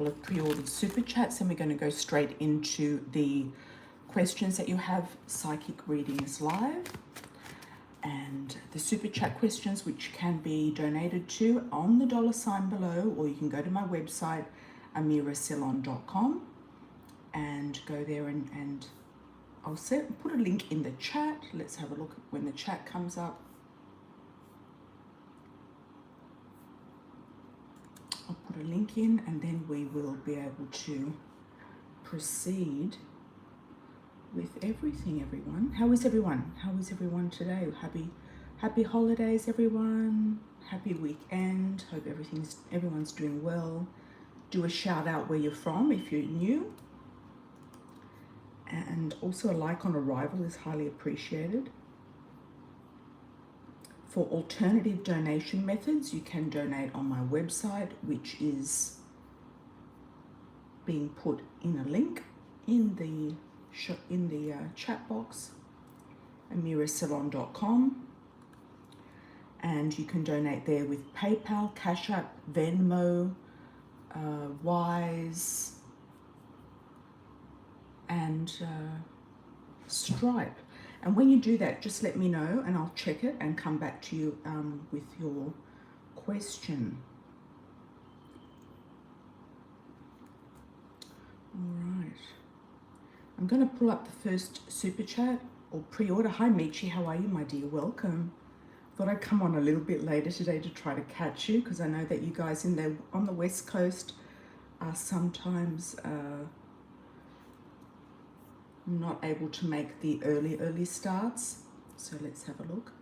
of pre-ordered super chats, and we're going to go straight into the questions that you have. Psychic readings live, and the super chat questions, which can be donated to on the $ below, or you can go to my website amiracelon.com and go there and I'll put a link in the chat. Let's have a look when the chat comes up. I'll put a link in, and then we will be able to proceed with everything, everyone. How is everyone? How is everyone today? Happy holidays, everyone. Happy weekend. Hope everyone's doing well. Do a shout out where you're from if you're new. And also a like on arrival is highly appreciated. For alternative donation methods, you can donate on my website, which is being put in a link in the chat box, amiracelon.com, and you can donate there with PayPal, Cash App, Venmo, Wise, and Stripe. And when you do that, just let me know and I'll check it and come back to you with your question. All right. I'm going to pull up the first super chat or pre-order. Hi, Michi. How are you, my dear? Welcome. Thought I'd come on a little bit later today to try to catch you, because I know that you guys on the West Coast are sometimes not able to make the early starts. So let's have a look.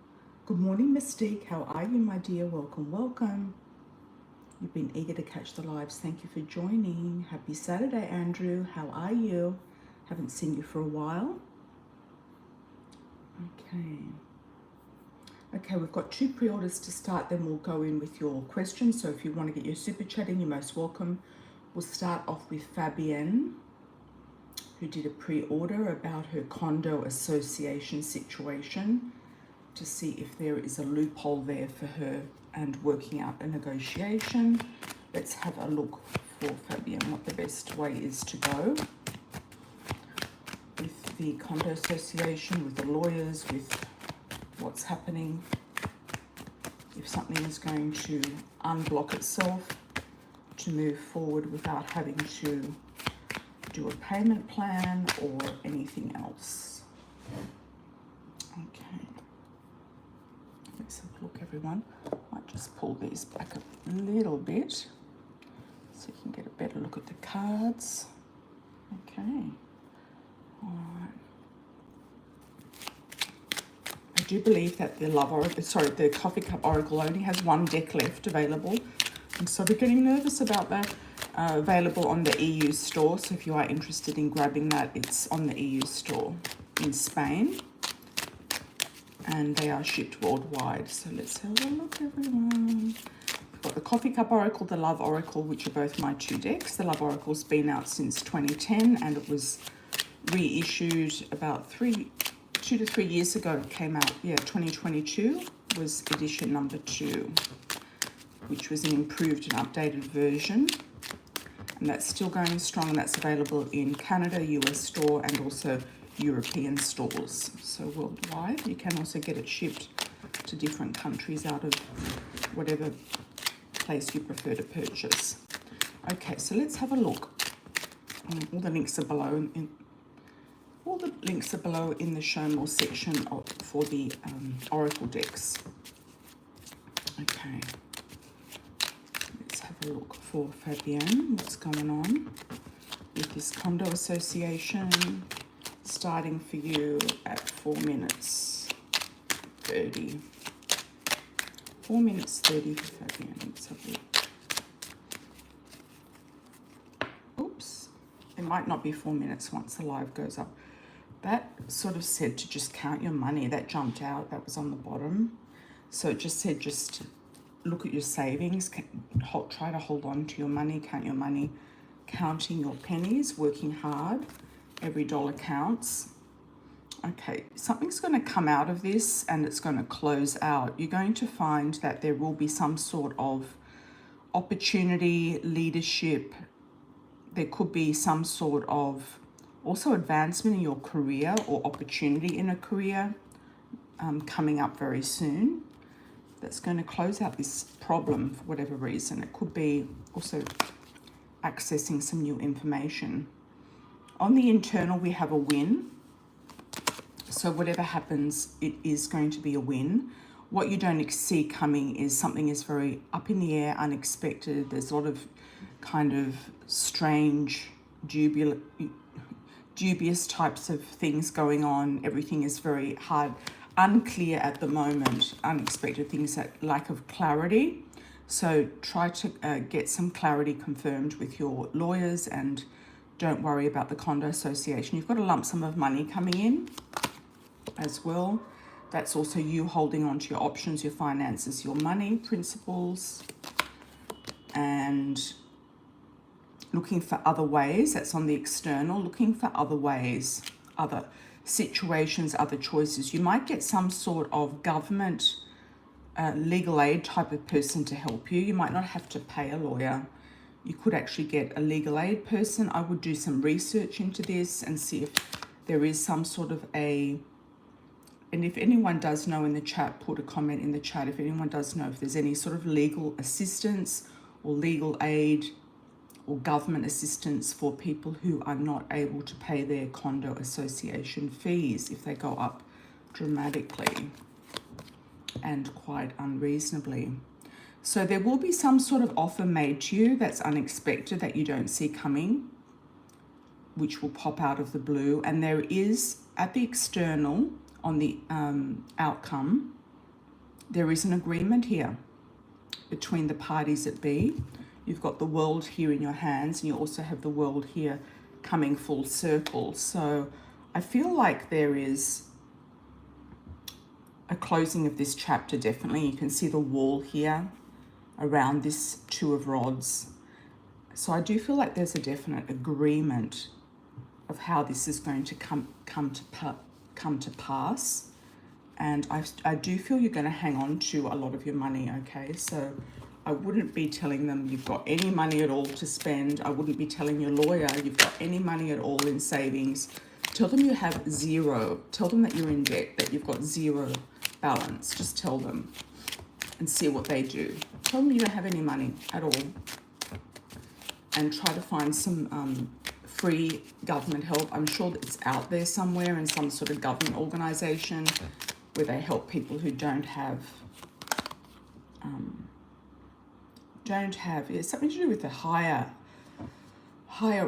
Good morning, Mystique. How are you, my dear? Welcome. You've been eager to catch the lives. Thank you for joining. Happy Saturday, Andrew. How are you? Haven't seen you for a while. Okay, we've got 2 pre-orders to start, then we'll go in with your questions. So if you want to get your super chat in, you're most welcome. We'll start off with Fabienne, who did a pre-order about her condo association situation, to see if there is a loophole there for her and working out a negotiation. Let's have a look for Fabienne, what the best way is to go with the condo association, with the lawyers, with what's happening, if something is going to unblock itself to move forward without having to do a payment plan or anything else. Okay, let's have a look, everyone. Might just pull these back a little bit so you can get a better look at the cards. Okay, all right. I do believe that the coffee cup oracle only has 1 deck left available. I'm sort of getting nervous about that. Available on the EU store, so if you are interested in grabbing that, it's on the EU store in Spain, and they are shipped worldwide. So let's have a look, everyone. We've got the Coffee Cup Oracle, the Love Oracle, which are both my 2 decks. The Love Oracle's been out since 2010, and it was reissued about 2 to 3 years ago. It came out, 2022 was edition number 2, which was an improved and updated version. And that's still going strong, and that's available in Canada, US store, and also European stores. So worldwide, you can also get it shipped to different countries out of whatever place you prefer to purchase. Okay, so let's have a look. All the links are below. All the links are below in the show more section for the Oracle decks. Okay. Have a look for Fabienne, what's going on with this condo association, starting for you at 4 minutes 30. 4 minutes 30 for Fabienne. Let's have a look. Oops, it might not be 4 minutes once the live goes up. That sort of said to just count your money. That jumped out, that was on the bottom. So it just said just look at your savings, try to hold on to your money, count your money, counting your pennies, working hard. Every dollar counts. Okay, something's going to come out of this and it's going to close out. You're going to find that there will be some sort of opportunity, leadership, there could be some sort of also advancement in your career or opportunity in a career coming up very soon. That's going to close out this problem for whatever reason. It could be also accessing some new information. On the internal, we have a win. So whatever happens, it is going to be a win. What you don't see coming is something is very up in the air, unexpected. There's a lot of kind of strange, dubious types of things going on. Everything is very hard, unclear at the moment, unexpected things, that lack of clarity. So try to get some clarity confirmed with your lawyers, and don't worry about the condo association. You've got a lump sum of money coming in as well. That's also you holding on to your options, your finances, your money, principles, and looking for other ways. That's on the external, looking for other ways, other situations, other choices. You might get some sort of government legal aid type of person to help you. You might not have to pay a lawyer. You could actually get a legal aid person. I would do some research into this and see if there is some sort of and if anyone does know in the chat, put a comment in the chat. If anyone does know if there's any sort of legal assistance or legal aid or government assistance for people who are not able to pay their condo association fees if they go up dramatically and quite unreasonably. So there will be some sort of offer made to you that's unexpected, that you don't see coming, which will pop out of the blue. And there is, at the external, on the outcome, there is an agreement here between the parties at B. You've got the world here in your hands, and you also have the world here coming full circle. So I feel like there is a closing of this chapter, definitely. You can see the wall here around this Two of Rods. So I do feel like there's a definite agreement of how this is going to come to pass. And I do feel you're going to hang on to a lot of your money, okay? So I wouldn't be telling them you've got any money at all to spend. I wouldn't be telling your lawyer you've got any money at all in savings. Tell them you have zero. Tell them that you're in debt, that you've got zero balance. Just tell them and see what they do. Tell them you don't have any money at all. And try to find some free government help. I'm sure that it's out there somewhere in some sort of government organization where they help people who don't have, it's something to do with the higher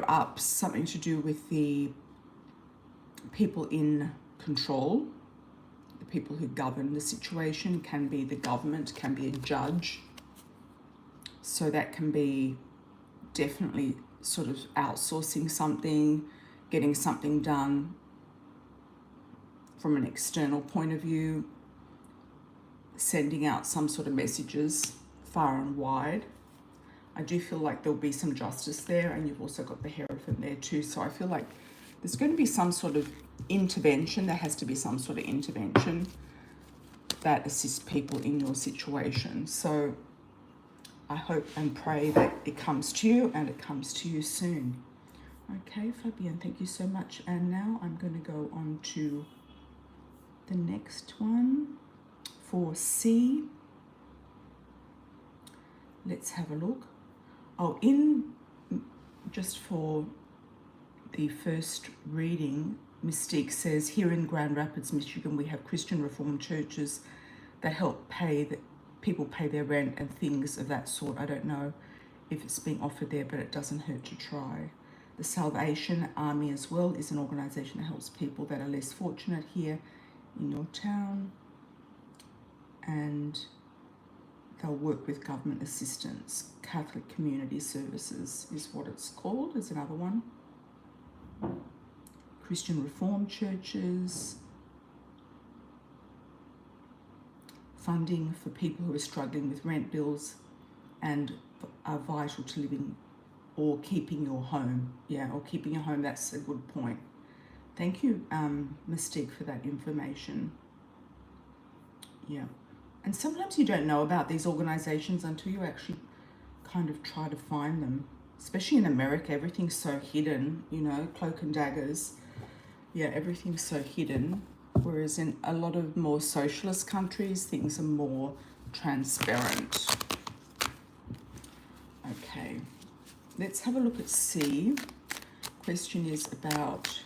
ups, something to do with the people in control, the people who govern the situation. Can be the government, can be a judge. So that can be definitely sort of outsourcing something, getting something done from an external point of view, sending out some sort of messages far and wide. I do feel like there'll be some justice there, and you've also got the Hierophant there too. So I feel like there's going to be some sort of intervention. There has to be some sort of intervention that assists people in your situation. So I hope and pray that it comes to you, and it comes to you soon. Okay, Fabienne, thank you so much. And now I'm going to go on to the next one for C. Let's have a look. Oh, just for the first reading, Mystique says, here in Grand Rapids, Michigan, we have Christian Reformed churches that help people pay their rent and things of that sort. I don't know if it's being offered there, but it doesn't hurt to try. The Salvation Army as well is an organization that helps people that are less fortunate here in your town, and they'll work with government assistance. Catholic Community Services is what it's called, is another one. Christian Reformed churches, funding for people who are struggling with rent bills and are vital to living or keeping your home. Yeah, or keeping your home, that's a good point. Thank you, Mystique, for that information. Yeah. And sometimes you don't know about these organizations until you actually kind of try to find them. especially in America, everything's so hidden, you know, cloak and daggers. Yeah, everything's so hidden. Whereas in a lot of more socialist countries, things are more transparent. Okay, let's have a look at C. Question is about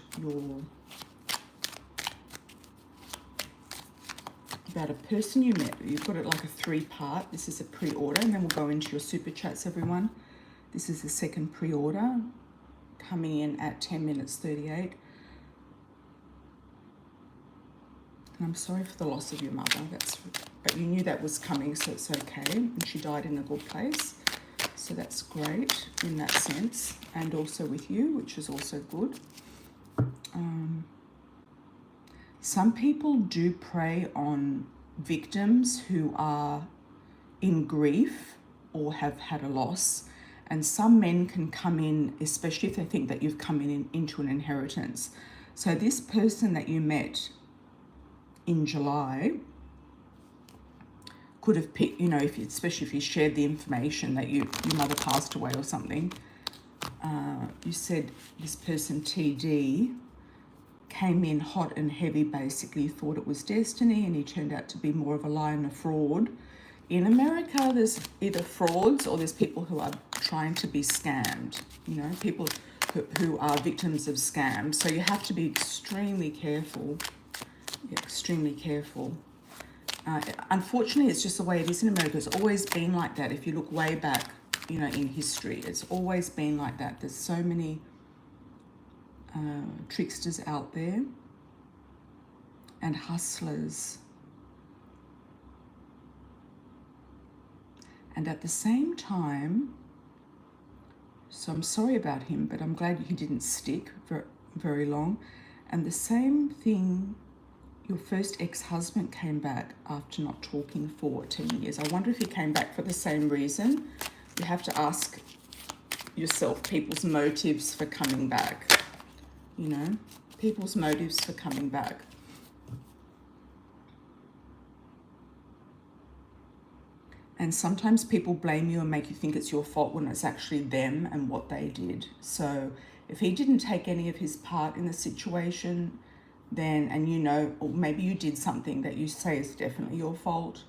about a person you met. You've got it like a 3-part. This is a pre-order, and then we'll go into your super chats, everyone. This is the second pre-order, coming in at 10 minutes 38. And I'm sorry for the loss of your mother. But you knew that was coming, so it's okay. And she died in a good place, so that's great in that sense. And also with you, which is also good. Some people do prey on victims who are in grief or have had a loss. And some men can come in, especially if they think that you've come into an inheritance. So this person that you met in July could have picked, you know, especially if you shared the information that your mother passed away or something. You said this person, TD, came in hot and heavy, basically thought it was destiny, and he turned out to be more of a liar and a fraud. In America, there's either frauds or there's people who are trying to be scammed, you know, people who are victims of scams. So you have to be extremely careful, extremely careful. Unfortunately, it's just the way it is in America. It's always been like that. If you look way back, you know, in history, it's always been like that. There's so many tricksters out there and hustlers. And at the same time, so I'm sorry about him, but I'm glad he didn't stick for very long. And the same thing, your first ex-husband came back after not talking for 10 years. I wonder if he came back for the same reason. You have to ask yourself people's motives for coming back. You know, people's motives for coming back. And sometimes people blame you and make you think it's your fault when it's actually them and what they did. So if he didn't take any of his part in the situation, then, and you know, or maybe you did something that you say is definitely your fault,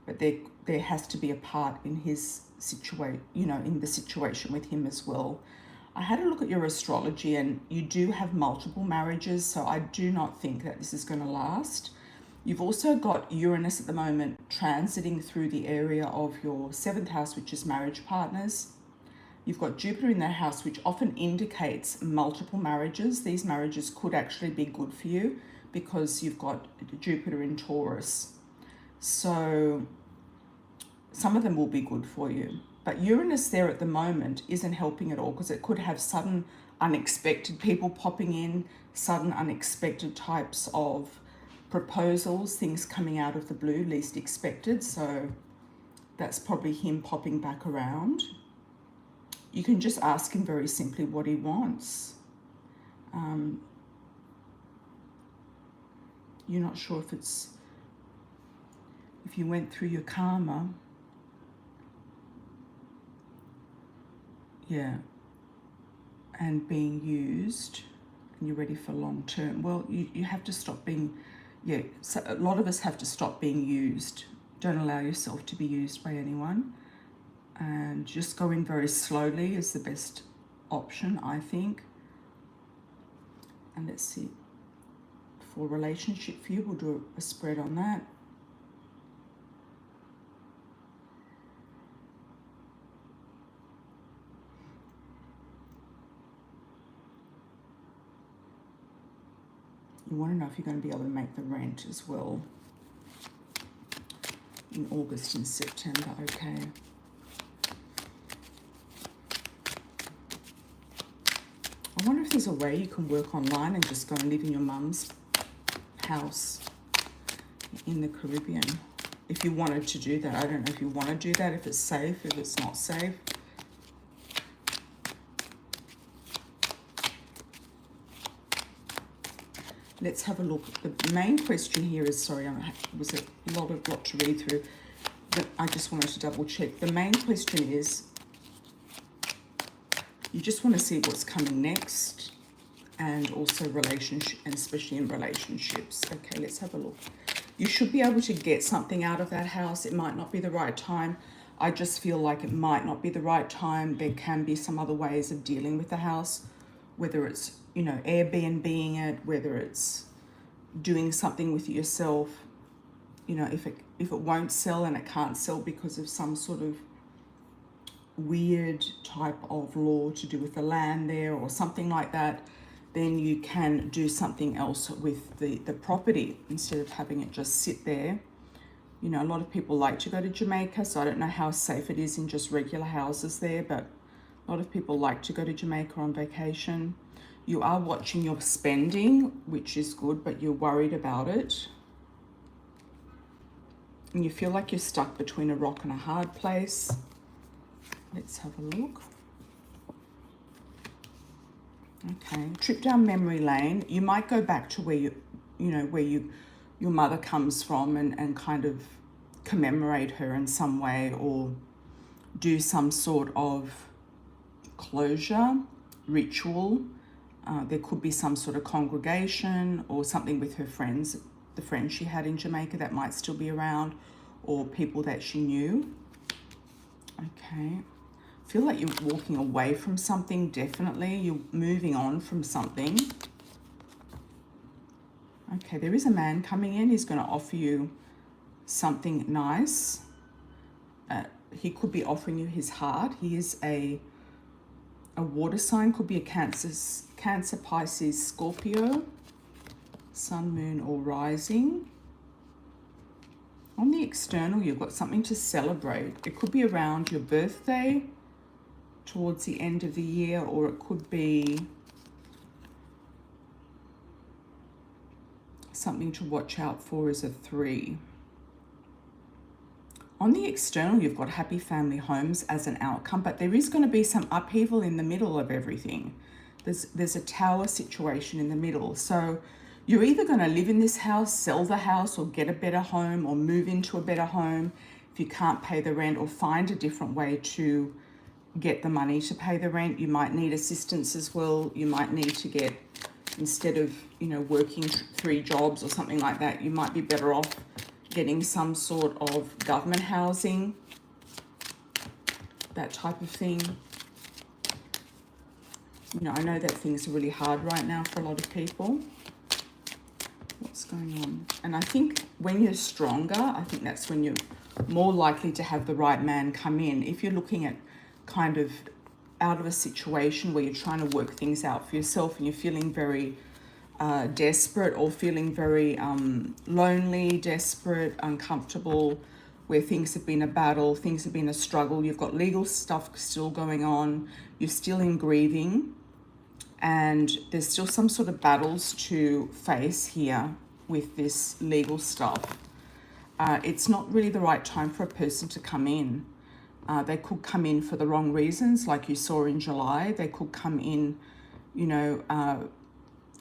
but there has to be a part in his situation, you know, in the situation with him as well. I had a look at your astrology, and you do have multiple marriages, so I do not think that this is going to last. You've also got Uranus at the moment transiting through the area of your 7th house, which is marriage partners. You've got Jupiter in that house, which often indicates multiple marriages. These marriages could actually be good for you because you've got Jupiter in Taurus. So some of them will be good for you. But Uranus there at the moment isn't helping at all, because it could have sudden unexpected people popping in, sudden unexpected types of proposals, things coming out of the blue, least expected. So that's probably him popping back around. You can just ask him very simply what he wants. You're not sure if you went through your karma. Yeah, and being used, and you're ready for long term. Well, you have to stop being, so a lot of us have to stop being used. Don't allow yourself to be used by anyone. And just go in very slowly is the best option, I think. And let's see, for relationship for you, we'll do a spread on that. You want to know if you're going to be able to make the rent as well in August and September, okay. I wonder if there's a way you can work online and just go and live in your mum's house in the Caribbean. If you wanted to do that, I don't know if you want to do that, if it's safe, if it's not safe. Let's have a look. The main question here is, sorry, it was a lot to read through, but I just wanted to double check. The main question is, You just want to see what's coming next, and also relationship, and especially in relationships. Okay, let's have a look. You should be able to get something out of that house. It might not be the right time. I just feel like it might not be the right time. There can be some other ways of dealing with the house, whether it's, you know, Airbnb-ing it, whether it's doing something with it yourself. You know, if it won't sell and it can't sell because of some sort of weird type of law to do with the land there or something like that, then you can do something else with the property instead of having it just sit there. You know, a lot of people like to go to Jamaica, so I don't know how safe it is in just regular houses there, but a lot of people like to go to Jamaica on vacation. You are watching your spending, which is good, but you're worried about it. And you feel like you're stuck between a rock and a hard place. Let's have a look. Okay, trip down memory lane. You might go back to where your mother comes from and kind of commemorate her in some way, or do some sort of closure ritual. There could be some sort of congregation or something with her friends, the friends she had in Jamaica that might still be around, or people that she knew. Okay. Feel like you're walking away from something, definitely. You're moving on from something. Okay, there is a man coming in. He's going to offer you something nice. He could be offering you his heart. He is a water sign. Could be a Cancer, Pisces, Scorpio, Sun, Moon, or Rising. On the external, you've got something to celebrate. It could be around your birthday, towards the end of the year, or it could be something to watch out for as a 3. On the external, you've got happy family homes as an outcome, but there is going to be some upheaval in the middle of everything. There's a tower situation in the middle. So you're either going to live in this house, sell the house, or get a better home, or move into a better home if you can't pay the rent, or find a different way to get the money to pay the rent. You might need assistance as well. You might need to get, instead of, you know, working 3 jobs or something like that, you might be better off getting some sort of government housing, that type of thing. You know, I know that things are really hard right now for a lot of people. What's going on? And I think when you're stronger, I think that's when you're more likely to have the right man come in. If you're looking at kind of out of a situation where you're trying to work things out for yourself and you're feeling very desperate, or feeling very lonely, desperate, uncomfortable, where things have been a battle, things have been a struggle, you've got legal stuff still going on, you're still in grieving, and there's still some sort of battles to face here with this legal stuff. It's not really the right time for a person to come in. They could come in for the wrong reasons, like you saw in July. They could come in, you know,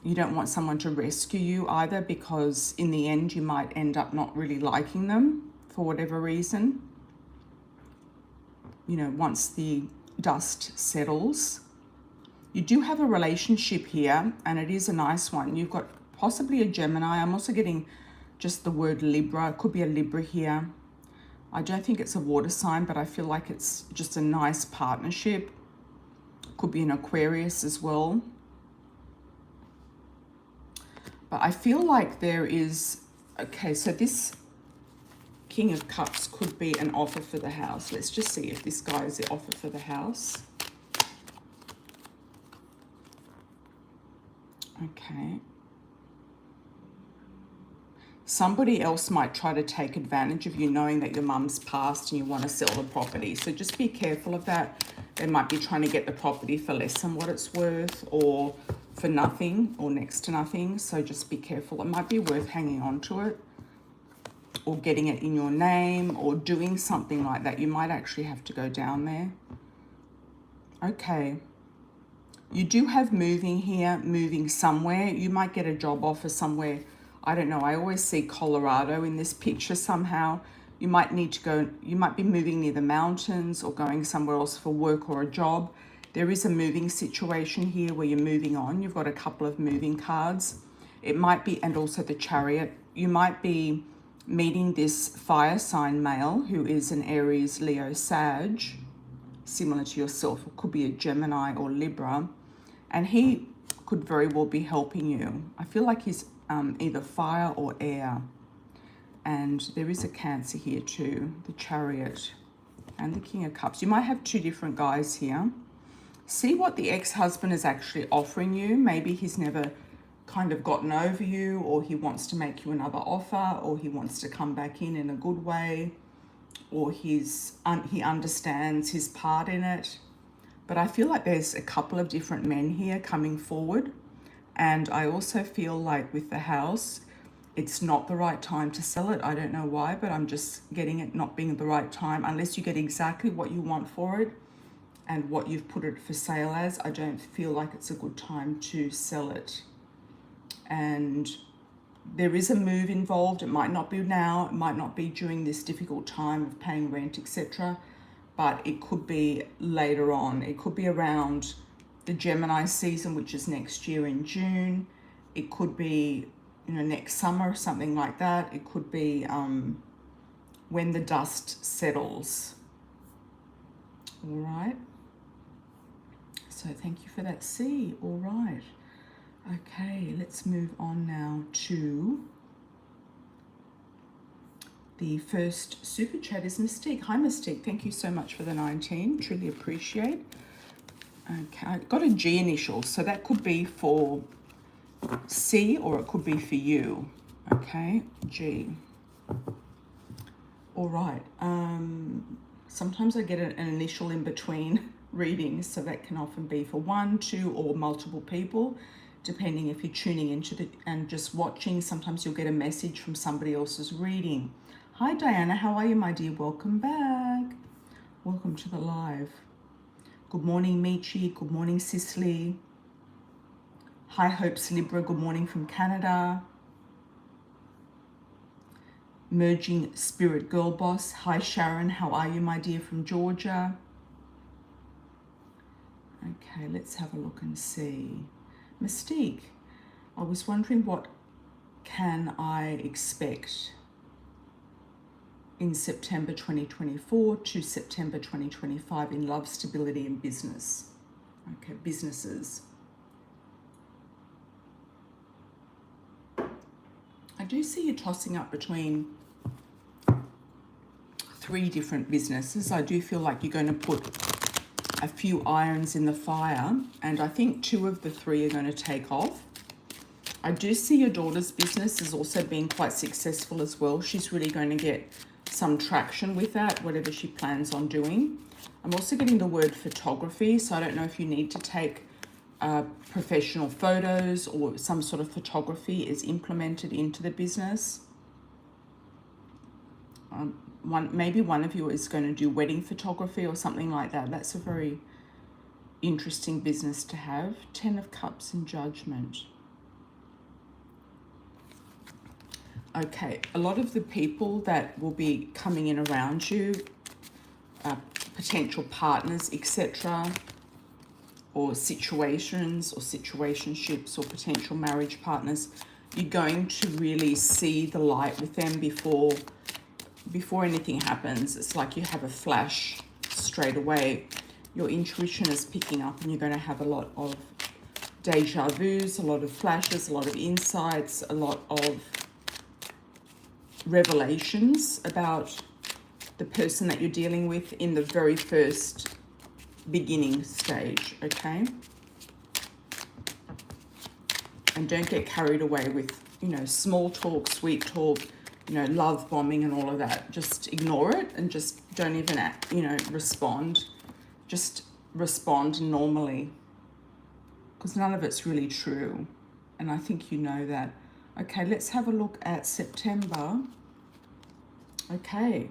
you don't want someone to rescue you either, because in the end you might end up not really liking them for whatever reason. You know, once the dust settles. You do have a relationship here, and it is a nice one. You've got possibly a Gemini. I'm also getting just the word Libra. It could be a Libra here. I don't think it's a water sign, but I feel like it's just a nice partnership. Could be an Aquarius as well. But I feel like there is, okay, so this King of Cups could be an offer for the house. Let's just see if this guy is the offer for the house. Okay. Somebody else might try to take advantage of you, knowing that your mum's passed and you want to sell the property. So just be careful of that. They might be trying to get the property for less than what it's worth, or for nothing, or next to nothing. So just be careful. It might be worth hanging on to it, or getting it in your name, or doing something like that. You might actually have to go down there. Okay. You do have moving here, moving somewhere. You might get a job offer somewhere. I don't know. I always see Colorado in this picture somehow. You might need to go, you might be moving near the mountains or going somewhere else for work or a job. There is a moving situation here where you're moving on. You've got a couple of moving cards. It might be, and also the Chariot. You might be meeting this fire sign male who is an Aries, Leo, Sag, similar to yourself. It could be a Gemini or Libra. And he could very well be helping you. I feel like he's either fire or air. And there is a Cancer here too, the Chariot and the King of Cups. You might have two different guys here. See what the ex-husband is actually offering you. Maybe he's never kind of gotten over you, or he wants to make you another offer, or he wants to come back in a good way, or he understands his part in it. But I feel like there's a couple of different men here coming forward. And I also feel like with the house, it's not the right time to sell it. I don't know why, but I'm just getting it not being the right time. Unless you get exactly what you want for it and what you've put it for sale as, I don't feel like it's a good time to sell it. And there is a move involved. It might not be now, it might not be during this difficult time of paying rent, etc. But it could be later on. It could be around the Gemini season, which is next year in June. It could be, you know, next summer or something like that. It could be when the dust settles. All right. So thank you for that, C. All right. Okay, let's move on now to the first super chat is Mystique. Hi Mystique, thank you so much for the 19, truly appreciate. Okay, I got a G initial, so that could be for C or it could be for you. Okay, G. All right, sometimes I get an initial in between readings, so that can often be for one, two, or multiple people, depending if you're tuning into and just watching. Sometimes you'll get a message from somebody else's reading. Hi Diana, how are you, my dear? Welcome back. Welcome to the live. Good morning, Michi. Good morning, Cicely. Hi Hopes Libra, good morning from Canada. Merging Spirit Girl Boss. Hi Sharon, how are you, my dear, from Georgia? Okay, let's have a look and see. Mystique, I was wondering what can I expect in September 2024 to September 2025 in love, stability and business. Okay, businesses. I do see you tossing up between 3 different businesses. I do feel like you're going to put a few irons in the fire, and I think 2 of the 3 are going to take off. I do see your daughter's business as also being quite successful as well. She's really going to get some traction with that, whatever she plans on doing. I'm also getting the word photography, so I don't know if you need to take professional photos or some sort of photography is implemented into the business. Maybe one of you is going to do wedding photography or something like that. That's a very interesting business to have. 10 of Cups and Judgment. Okay, a lot of the people that will be coming in around you, potential partners, etc., or situations or situationships or potential marriage partners, you're going to really see the light with them before anything happens. It's like you have a flash straight away. Your intuition is picking up and you're going to have a lot of deja vus, a lot of flashes, a lot of insights, a lot of revelations about the person that you're dealing with in the very first beginning stage, okay? And don't get carried away with, you know, small talk, sweet talk, you know, love bombing and all of that. Just ignore it and just don't even, you know, respond. Just respond normally, because none of it's really true. And I think you know that. Okay, let's have a look at September. Okay.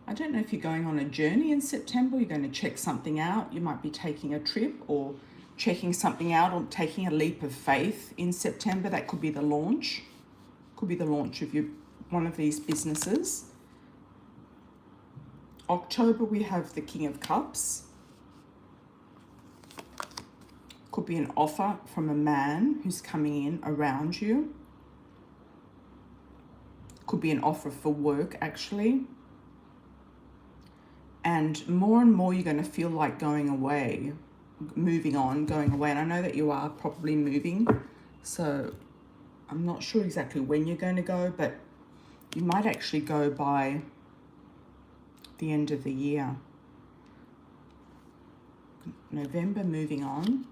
I don't know if you're going on a journey in September, you're going to check something out. You might be taking a trip or checking something out or taking a leap of faith in September. That could be the launch. Could be the launch of one of these businesses. October, we have the King of Cups. Could be an offer from a man who's coming in around you. Could be an offer for work, actually. And more you're going to feel like going away, moving on, going away. And I know that you are probably moving. So I'm not sure exactly when you're going to go, but you might actually go by the end of the year. November, moving on.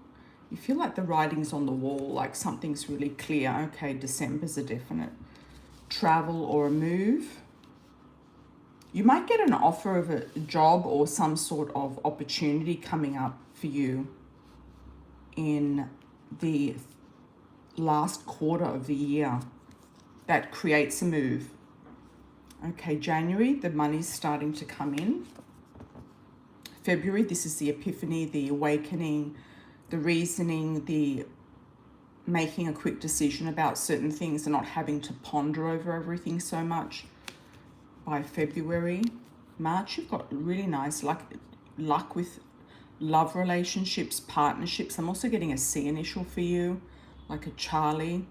You feel like the writing's on the wall, like something's really clear. Okay, December's a definite. Travel or a move. You might get an offer of a job or some sort of opportunity coming up for you in the last quarter of the year that creates a move. Okay, January, the money's starting to come in. February, this is the epiphany, the awakening, the reasoning, the making a quick decision about certain things and not having to ponder over everything so much. By February, March, you've got really nice luck with love relationships, partnerships. I'm also getting a C initial for you, like a Charlie.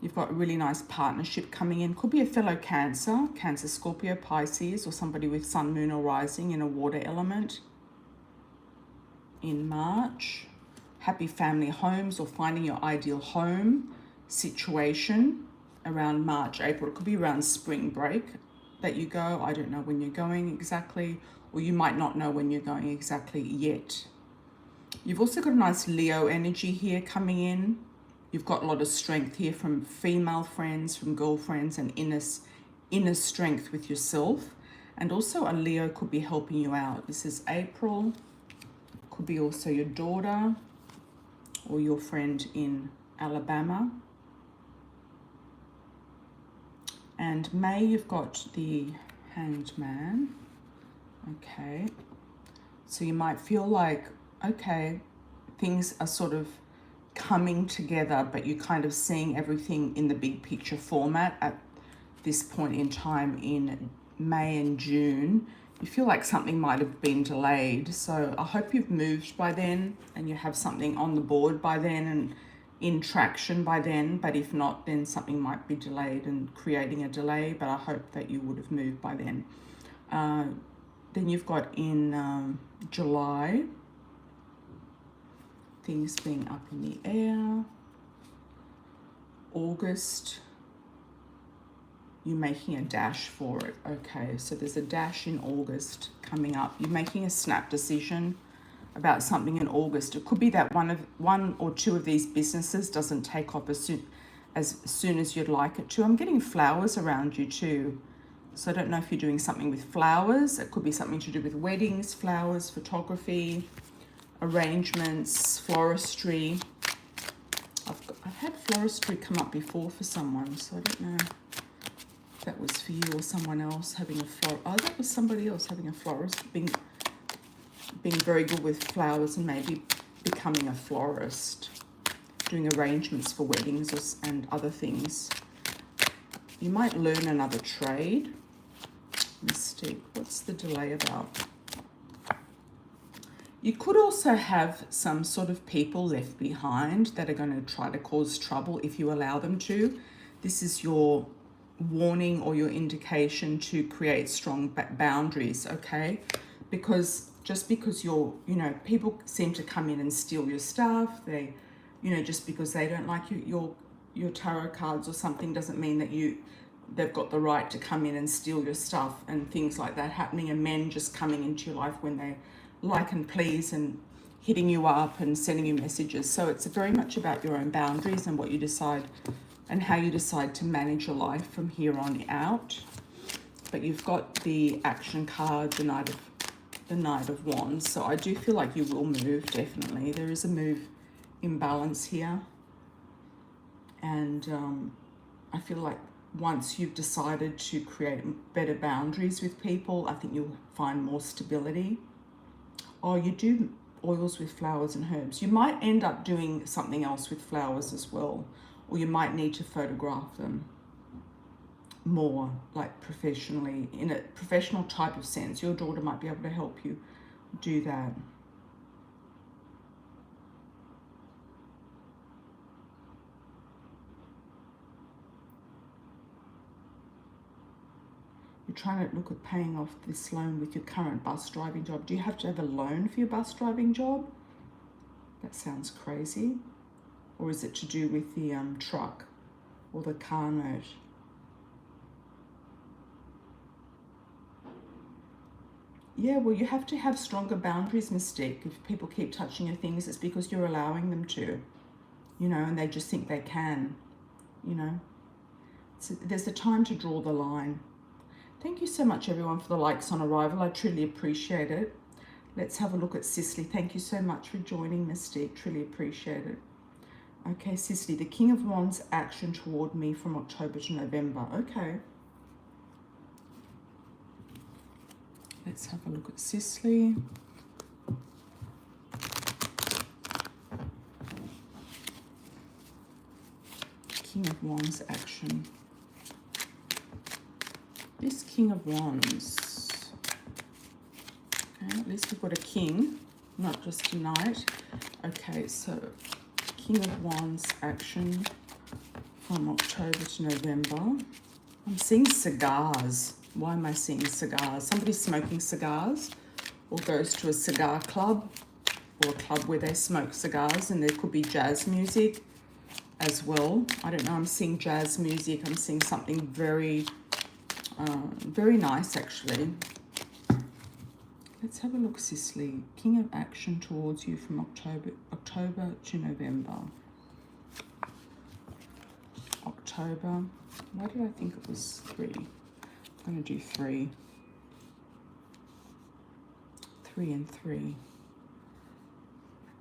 You've got a really nice partnership coming in. Could be a fellow Cancer, Scorpio, Pisces, or somebody with Sun, Moon, or Rising in a water element. In March, happy family homes or finding your ideal home situation around March, April. It could be around spring break that you go. I don't know when you're going exactly, or you might not know when you're going exactly yet. You've also got a nice Leo energy here coming in. You've got a lot of strength here from female friends, from girlfriends, and inner strength with yourself. And also a Leo could be helping you out. This is April. Could be also your daughter or your friend in Alabama. And May, you've got the Hanged Man. Okay. So you might feel like, okay, things are sort of coming together, but you're kind of seeing everything in the big picture format at this point in time in May and June. You feel like something might have been delayed. So I hope you've moved by then and you have something on the board by then and in traction by then. But if not, then something might be delayed and creating a delay. But I hope that you would have moved by then. Then you've got in July, things being up in the air. August, you're making a dash for it. Okay, so there's a dash in August coming up. You're making a snap decision about something in August. It could be that one or two of these businesses doesn't take off as soon as you'd like it to. I'm getting flowers around you too. So I don't know if you're doing something with flowers. It could be something to do with weddings, flowers, photography, arrangements, floristry. I've had floristry come up before for someone, so I don't know if that was for you or someone else having a oh, that was somebody else having a florist, being very good with flowers and maybe becoming a florist, doing arrangements for weddings and other things. You might learn another trade. Mystique, what's the delay about? You could also have some sort of people left behind that are going to try to cause trouble if you allow them to. This is your warning or your indication to create strong boundaries, okay? Because just because you're, people seem to come in and steal your stuff. They, just because they don't like your tarot cards or something doesn't mean that they've got the right to come in and steal your stuff and things like that happening, and men just coming into your life when they like and please and hitting you up and sending you messages. So it's very much about your own boundaries and what you decide and how you decide to manage your life from here on out. But you've got the action card, the Knight of Wands. So I do feel like you will move, definitely. There is a move imbalance here. And I feel like once you've decided to create better boundaries with people, I think you'll find more stability. Oh, you do oils with flowers and herbs. You might end up doing something else with flowers as well, or you might need to photograph them more, like professionally, in a professional type of sense. Your daughter might be able to help you do that. You're trying to look at paying off this loan with your current bus driving job. Do you have to have a loan for your bus driving job? That sounds crazy. Or is it to do with the truck or the car note? Yeah, well, you have to have stronger boundaries, Mystique. If people keep touching your things, it's because you're allowing them to, you know, and they just think they can, you know. So there's a time to draw the line. Thank you so much, everyone, for the likes on arrival. I truly appreciate it. Let's have a look at Cicely. Thank you so much for joining, Mystique. Truly appreciate it. Okay, Cicely, the King of Wands action toward me from October to November. Okay. Let's have a look at Cicely. King of Wands action. This King of Wands. Okay, at least we've got a king, not just a knight. Okay, so King of Wands action from October to November. I'm seeing cigars. Why am I seeing cigars? Somebody's smoking cigars or goes to a cigar club or a club where they smoke cigars, and there could be jazz music as well. I don't know, I'm seeing jazz music. I'm seeing something very, very nice actually. Let's have a look, Cicely. King of action towards you from October to November. October. Why did I think it was 3? I'm going to do 3. 3 and 3.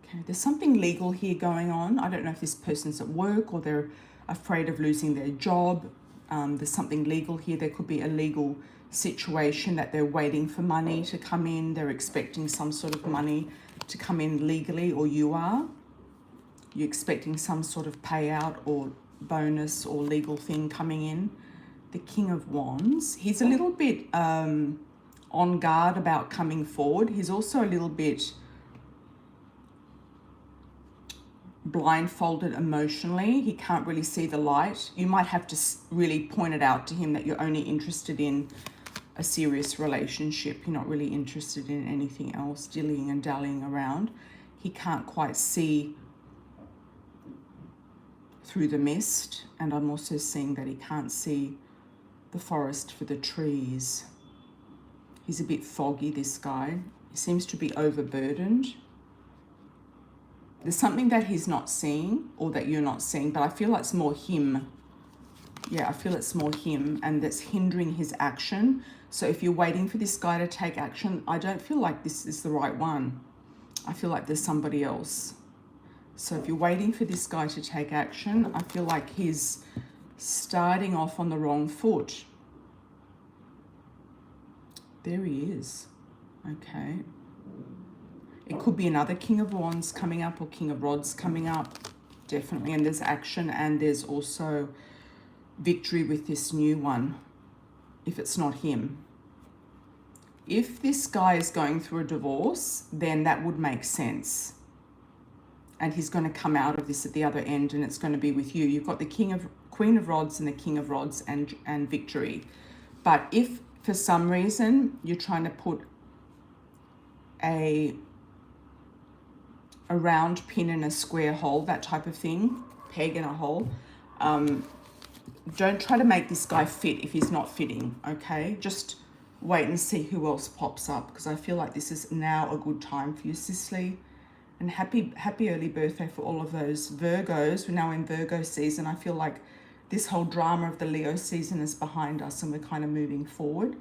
Okay, there's something legal here going on. I don't know if this person's at work or they're afraid of losing their job. There's something legal here. There could be a legal situation that they're waiting for money to come in. They're expecting some sort of money to come in legally, or you are. You're expecting some sort of payout or bonus or legal thing coming in. The King of Wands, he's a little bit on guard about coming forward. He's also a little bit blindfolded emotionally. He can't really see the light. You might have to really point it out to him that you're only interested in a serious relationship. You're not really interested in anything else, dillying and dallying around. He can't quite see through the mist, and I'm also seeing that he can't see the forest for the trees. He's a bit foggy, this guy. He seems to be overburdened. There's something that he's not seeing or that you're not seeing, but I feel like it's more him. Yeah, I feel it's more him, and that's hindering his action. So if you're waiting for this guy to take action, I don't feel like this is the right one. I feel like there's somebody else. So if you're waiting for this guy to take action, I feel like he's starting off on the wrong foot. There he is. Okay. It could be another King of Wands coming up or King of Rods coming up. Definitely. And there's action, and there's also victory with this new one, if it's not him. If this guy is going through a divorce, then that would make sense. And he's going to come out of this at the other end, and it's going to be with you. You've got the Queen of Rods and the King of Rods and victory. But if for some reason you're trying to put a round pin in a square hole, that type of thing, peg in a hole, don't try to make this guy fit if he's not fitting, okay? Just wait and see who else pops up, because I feel like this is now a good time for you, Cicely. And happy early birthday for all of those Virgos. We're now in Virgo season. I feel like this whole drama of the Leo season is behind us, and we're kind of moving forward.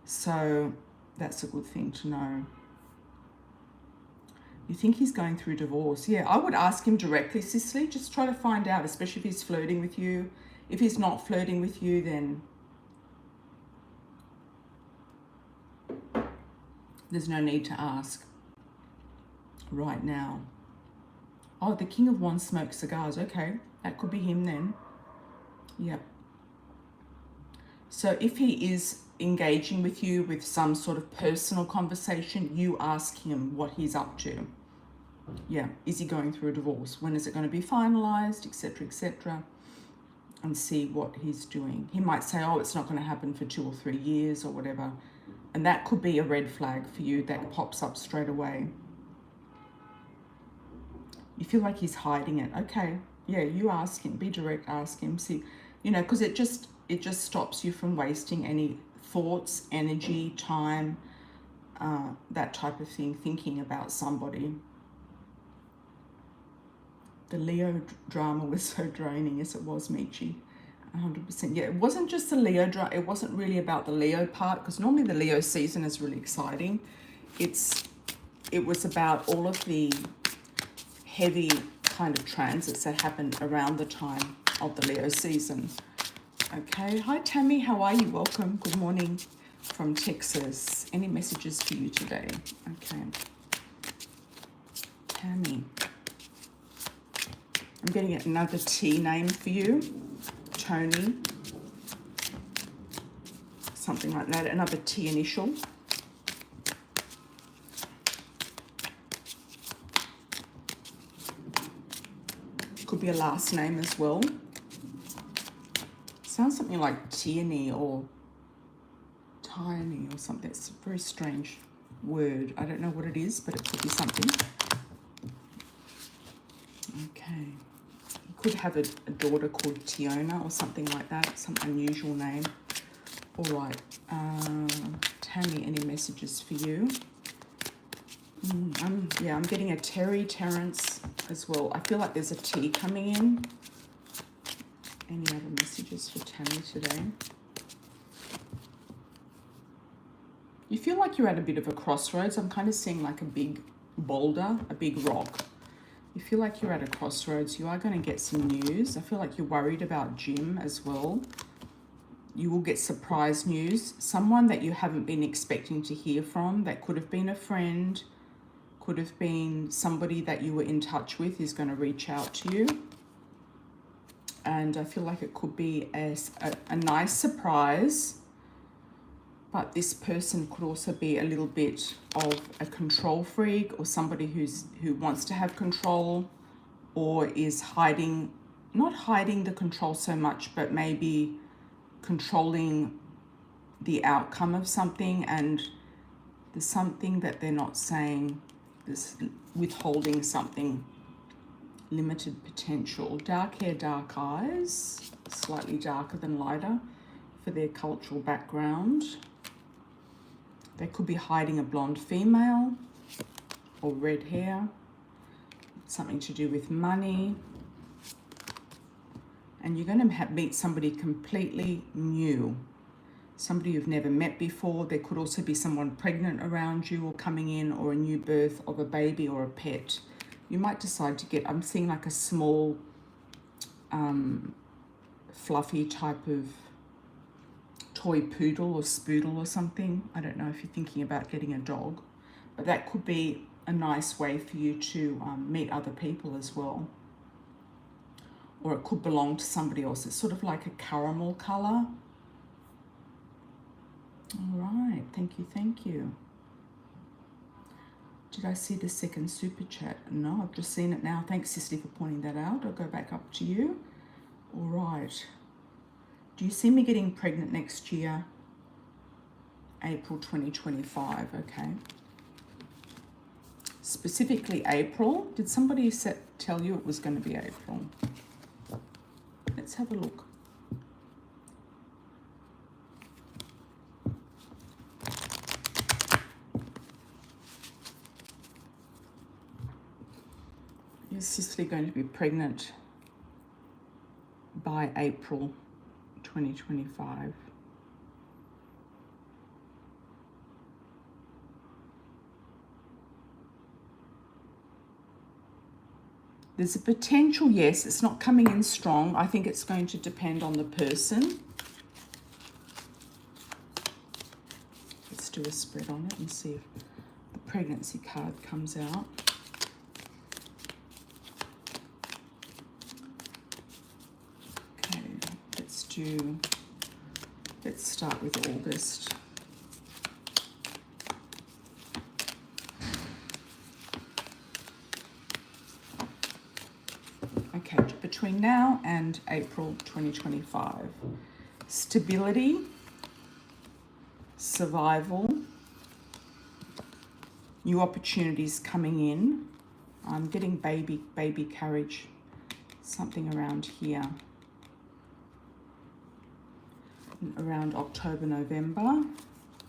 So that's a good thing to know. You think he's going through divorce? Yeah, I would ask him directly, Cicely. Just try to find out, especially if he's flirting with you. If he's not flirting with you, then there's no need to ask right now. Oh, the King of Wands smokes cigars. Okay, that could be him then. Yep. So if he is engaging with you with some sort of personal conversation, you ask him what he's up to. Yeah, is he going through a divorce? When is it going to be finalized, etc., etc. and see what he's doing. He might say, oh, it's not going to happen for 2 or 3 years or whatever. And that could be a red flag for you that pops up straight away. You feel like he's hiding it. Okay, yeah, you ask him. Be direct, ask him. See, you know, because it just stops you from wasting any thoughts, energy, time, that type of thing, thinking about somebody. The Leo drama was so draining. Yes, it was, Michi. 100%. Yeah, it wasn't just the Leo drama. It wasn't really about the Leo part, because normally the Leo season is really exciting. It was about all of the heavy kind of transits that happen around the time of the Leo season. Okay. Hi, Tammy. How are you? Welcome. Good morning from Texas. Any messages for you today? Okay. Tammy. I'm getting another T name for you. Tony. Something like that. Another T initial. Could be a last name as well. Sounds something like Tierney or Tiny or something. It's a very strange word. I don't know what it is, but it could be something. Okay. You could have a daughter called Tiona or something like that. Some unusual name. All right. Tammy, any messages for you? I'm getting a Terry, Terrence as well. I feel like there's a T coming in. Any other messages for Tammy today? You feel like you're at a bit of a crossroads. I'm kind of seeing like a big boulder, a big rock. You feel like you're at a crossroads. You are going to get some news. I feel like you're worried about Jim as well. You will get surprise news. Someone that you haven't been expecting to hear from. That could have been a friend. Could have been somebody that you were in touch with is going to reach out to you. And I feel like it could be a nice surprise. But this person could also be a little bit of a control freak, or somebody who wants to have control, or is hiding, not hiding the control so much, but maybe controlling the outcome of something, and there's something that they're not saying, this withholding something, limited potential. Dark hair, dark eyes, slightly darker than lighter for their cultural background. They could be hiding a blonde female or red hair, something to do with money. And you're going to meet somebody completely new, somebody you've never met before. There could also be someone pregnant around you or coming in, or a new birth of a baby or a pet. You might decide to get, I'm seeing like a small, fluffy type of toy poodle or spoodle or something. I don't know if you're thinking about getting a dog, but that could be a nice way for you to meet other people as well. Or it could belong to somebody else. It's sort of like a caramel color. All right, thank you, thank you. Did I see the second super chat? No, I've just seen it now. Thanks, Cicely, for pointing that out. I'll go back up to you. All right. Do you see me getting pregnant next year? April 2025, okay. Specifically April. Did somebody tell you it was going to be April? Let's have a look. Is Cicely going to be pregnant by April 2025? There's a potential, yes. It's not coming in strong. I think it's going to depend on the person. Let's do a spread on it and see if the pregnancy card comes out. Okay, let's start with August. Okay, between now and April 2025. Stability, survival, new opportunities coming in. I'm getting baby carriage, something around here. Around October, November.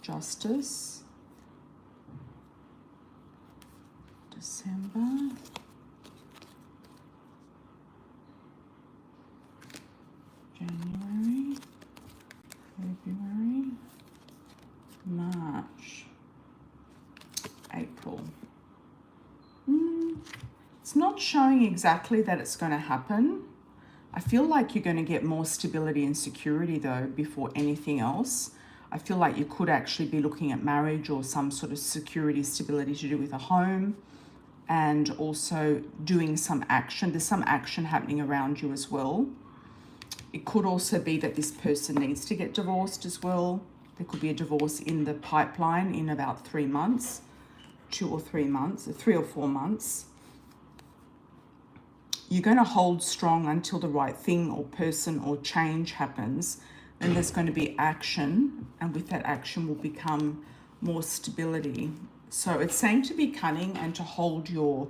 Justice. December. January. February. March. April. It's not showing exactly that it's going to happen. I feel like you're going to get more stability and security though before anything else. I feel like you could actually be looking at marriage or some sort of security, stability to do with a home, and also doing some action. There's some action happening around you as well. It could also be that this person needs to get divorced as well. There could be a divorce in the pipeline in about 3 months, 2 or 3 months, 3 or 4 months. You're going to hold strong until the right thing or person or change happens. Then there's going to be action, and with that action will become more stability. So it's saying to be cunning and to hold your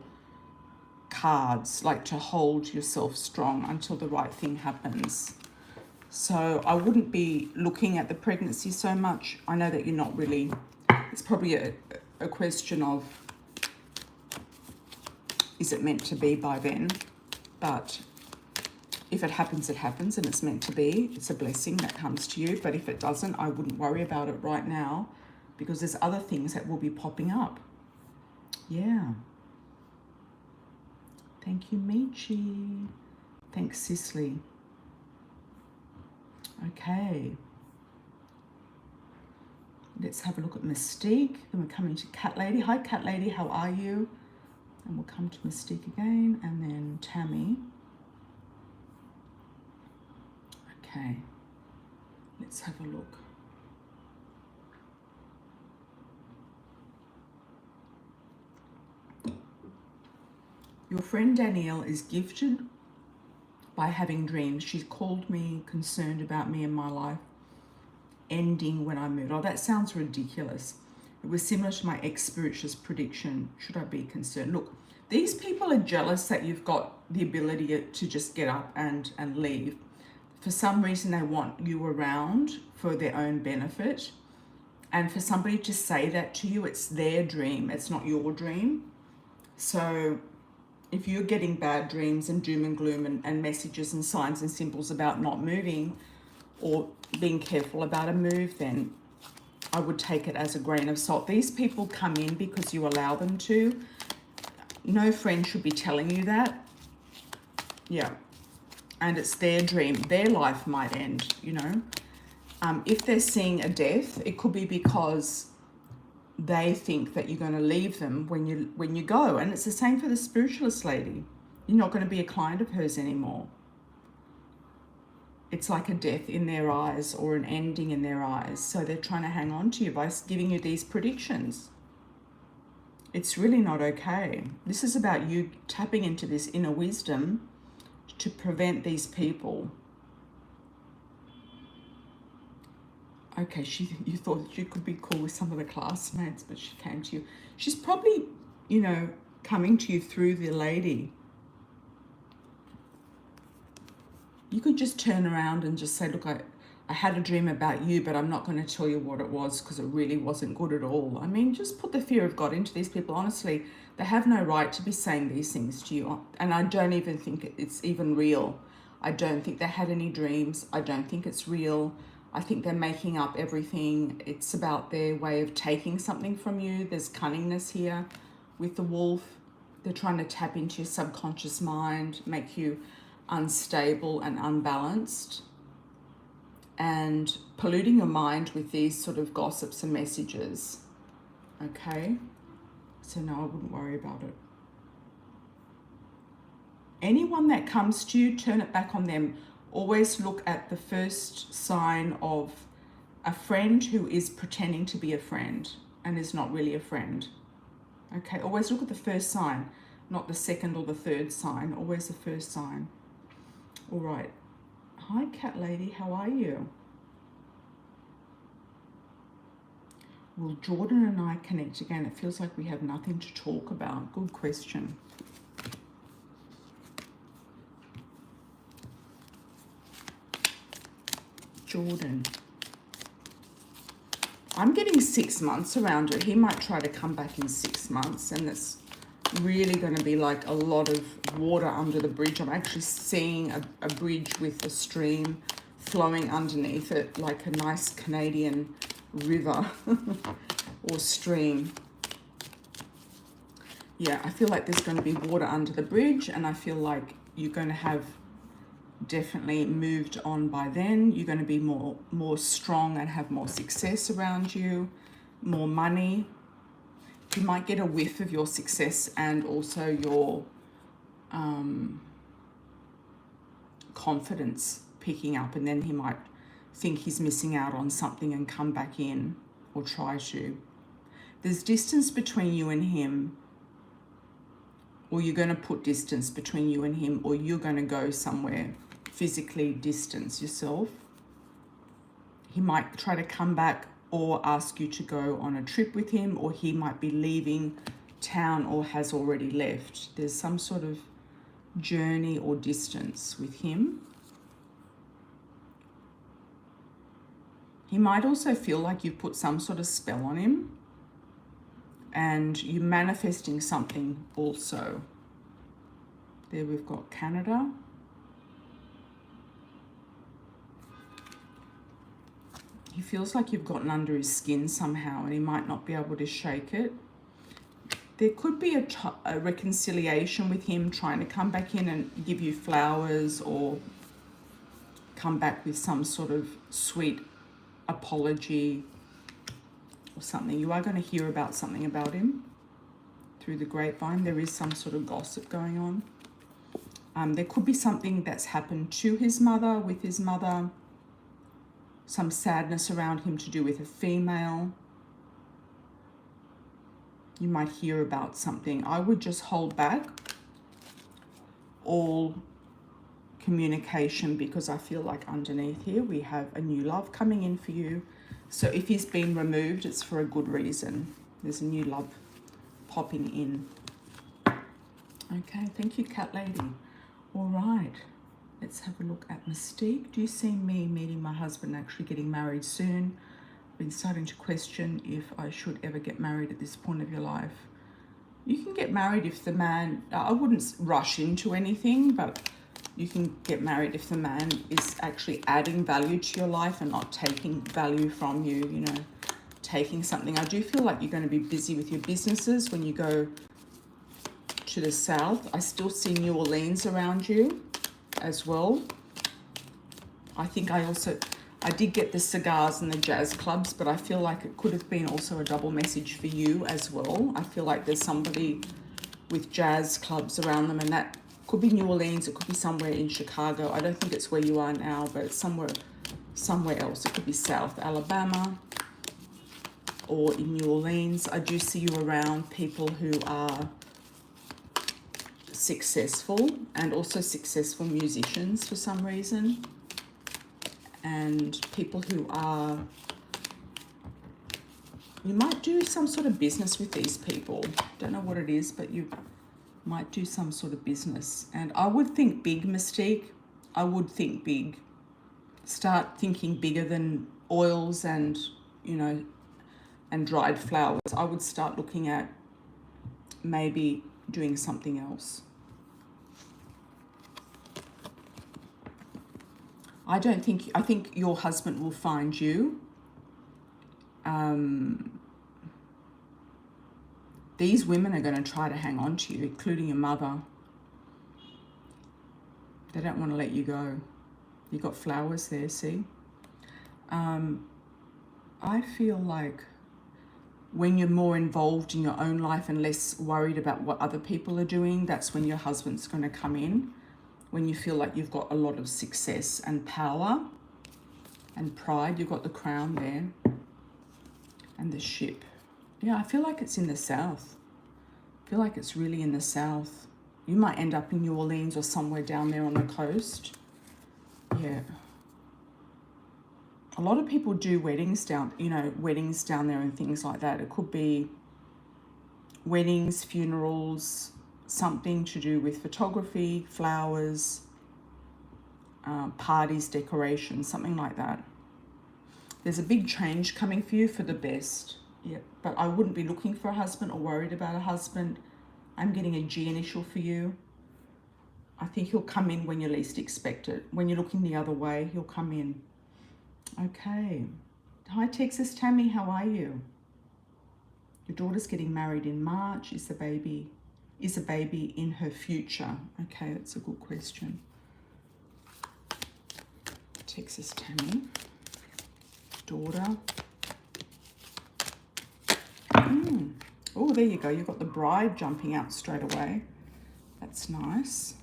cards, like to hold yourself strong until the right thing happens. So I wouldn't be looking at the pregnancy so much. I know that you're not really, it's probably a question of, is it meant to be by then? But if it happens, it happens, and it's meant to be. It's a blessing that comes to you. But if it doesn't, I wouldn't worry about it right now, because there's other things that will be popping up. Yeah. Thank you, Michi. Thanks, Cicely. Okay. Let's have a look at Mystique. Then we're coming to Cat Lady. Hi, Cat Lady. How are you? And we'll come to Mystique again, and then Tammy. Okay, let's have a look. Your friend Danielle is gifted by having dreams. She's called me, concerned about me and my life ending when I moved. Oh, that sounds ridiculous. It was similar to my ex-spiritualist prediction. Should I be concerned? Look, these people are jealous that you've got the ability to just get up and leave. For some reason, they want you around for their own benefit. And for somebody to say that to you, it's their dream. It's not your dream. So if you're getting bad dreams and doom and gloom and messages and signs and symbols about not moving or being careful about a move, then I would take it as a grain of salt. These people come in because you allow them to. No friend should be telling you that. Yeah. And it's their dream. Their life might end, you know. If they're seeing a death, it could be because they think that you're going to leave them when you go. And it's the same for the spiritualist lady. You're not going to be a client of hers anymore. It's like a death in their eyes or an ending in their eyes. So they're trying to hang on to you by giving you these predictions. It's really not okay. This is about you tapping into this inner wisdom to prevent these people. Okay, you thought that you could be cool with some of the classmates, but she came to you. She's probably, you know, coming to you through the lady. You could just turn around and just say, look, I had a dream about you, but I'm not going to tell you what it was because it really wasn't good at all. I mean, just put the fear of God into these people. Honestly, they have no right to be saying these things to you. And I don't even think it's even real. I don't think they had any dreams. I don't think it's real. I think they're making up everything. It's about their way of taking something from you. There's cunningness here with the wolf. They're trying to tap into your subconscious mind, make you unstable and unbalanced, and polluting your mind with these sort of gossips and messages. Okay? So no, I wouldn't worry about it. Anyone that comes to you, turn it back on them. Always look at the first sign of a friend who is pretending to be a friend and is not really a friend. Okay, always look at the first sign. not the second or the third sign, always the first sign. All right. Hi, cat lady, how are you? Will Jordan and I connect again? It feels like we have nothing to talk about. Good question. Jordan. I'm getting 6 months around it. He might try to come back in 6 months, and it's really going to be like a lot of water under the bridge. I'm actually seeing a bridge with a stream flowing underneath it, like a nice Canadian river or stream. Yeah, I feel like there's going to be water under the bridge, and I feel like you're going to have definitely moved on by then. You're going to be more strong and have more success around you, more money. You might get a whiff of your success and also your confidence picking up, and then he might think he's missing out on something and come back in or try to. There's distance between you and him, or you're going to put distance between you and him, or you're going to go somewhere, physically distance yourself. He might try to come back or ask you to go on a trip with him, or he might be leaving town or has already left. There's some sort of journey or distance with him. He might also feel like you've put some sort of spell on him, and you're manifesting something also. There we've got Canada. He feels like you've gotten under his skin somehow, and he might not be able to shake it. There could be a reconciliation with him trying to come back in and give you flowers, or come back with some sort of sweet apology or something. You are going to hear about something about him through the grapevine. There is some sort of gossip going on. There could be something that's happened to his mother, with his mother. Some sadness around him to do with a female. You might hear about something. I would just hold back all communication, because I feel like underneath here we have a new love coming in for you. So if he's been removed, it's for a good reason. There's a new love popping in. Okay, thank you, cat lady. All right. Let's have a look at Mystique. Do you see me meeting my husband, actually getting married soon? I've been starting to question if I should ever get married at this point of your life. You can get married if the man, I wouldn't rush into anything, but you can get married if the man is actually adding value to your life and not taking value from you, you know, taking something. I do feel like you're going to be busy with your businesses when you go to the south. I still see New Orleans around you as well. I think I did get the cigars and the jazz clubs, but I feel like it could have been also a double message for you as well. I feel like there's somebody with jazz clubs around them, and that could be New Orleans, it could be somewhere in Chicago. I don't think it's where you are now, but it's somewhere else. It could be South Alabama or in New Orleans. I do see you around people who are successful, and also successful musicians for some reason, and people who are, you might do some sort of business with these people. Don't know what it is, but you might do some sort of business. And I would think big, Mystique. I would think big. Start thinking bigger than oils and, you know, and dried flowers. I would start looking at maybe doing something else. I think your husband will find you. These women are going to try to hang on to you, including your mother. They don't want to let you go. You got flowers there, see? I feel like when you're more involved in your own life and less worried about what other people are doing, that's when your husband's going to come in. When you feel like you've got a lot of success and power and pride. You've got the crown there and the ship. Yeah, I feel like it's in the south. I feel like it's really in the south. You might end up in New Orleans or somewhere down there on the coast. Yeah. A lot of people do weddings down, you know, weddings down there and things like that. It could be weddings, funerals, something to do with photography, flowers, parties, decorations, something like that. There's a big change coming for you for the best. Yeah, but I wouldn't be looking for a husband or worried about a husband. I'm getting a G initial for you. I think he'll come in when you least expect it. When you're looking the other way, he'll come in. Okay. Hi, Texas Tammy. How are you? Your daughter's getting married in March. Is a baby in her future? Okay, that's a good question. Texas Tammy. Daughter. Oh, there you go. You've got the bride jumping out straight away. That's nice.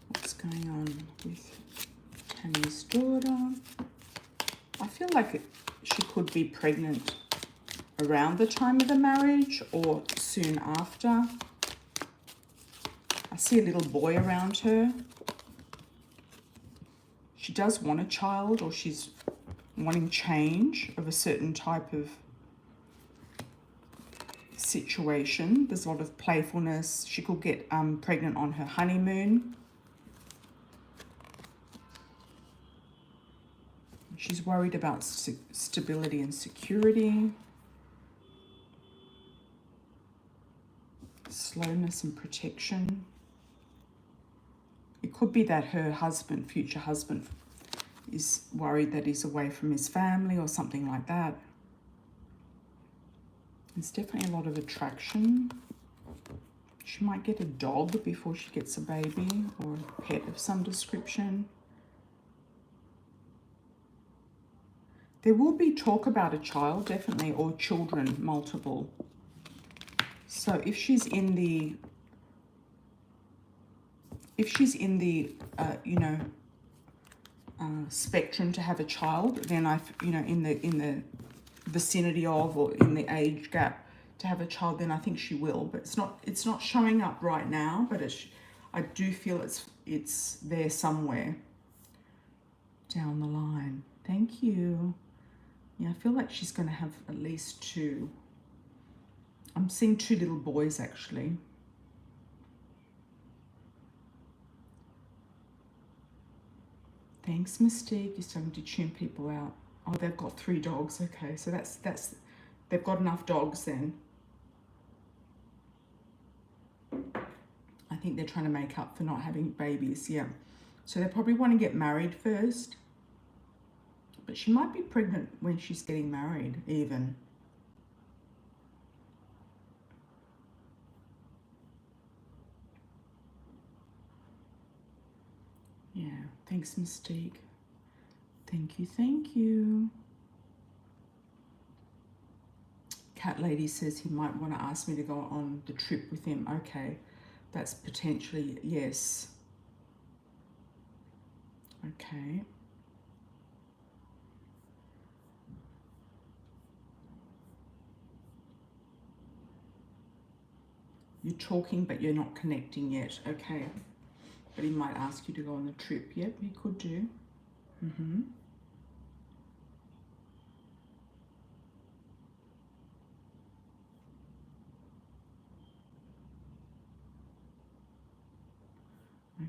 What's going on with Tammy's daughter? I feel like she could be pregnant around the time of the marriage or soon after. I see a little boy around her. She does want a child, or she's wanting change of a certain type of situation. There's a lot of playfulness. She could get pregnant on her honeymoon. She's worried about stability and security. Slowness and protection. It could be that her husband, future husband, is worried that he's away from his family or something like that. There's definitely a lot of attraction. She might get a dog before she gets a baby, or a pet of some description. There will be talk about a child, definitely, or children, multiple. So if she's in the spectrum to have a child, then in the vicinity of, or in the age gap to have a child, then I think she will. But it's not showing up right now. But I do feel it's there somewhere down the line. Thank you. Yeah, I feel like she's going to have at least two. I'm seeing two little boys, actually. Thanks, Mystique. You're starting to tune people out. Oh, they've got 3 dogs. Okay, so that's they've got enough dogs then. I think they're trying to make up for not having babies, yeah. So they probably want to get married first. But she might be pregnant when she's getting married, even. Yeah, thanks, Mystique. Thank you, thank you. Cat Lady says he might want to ask me to go on the trip with him. Okay, that's potentially, yes. Okay. You're talking, but you're not connecting yet. Okay. But he might ask you to go on the trip. Yep, he could do.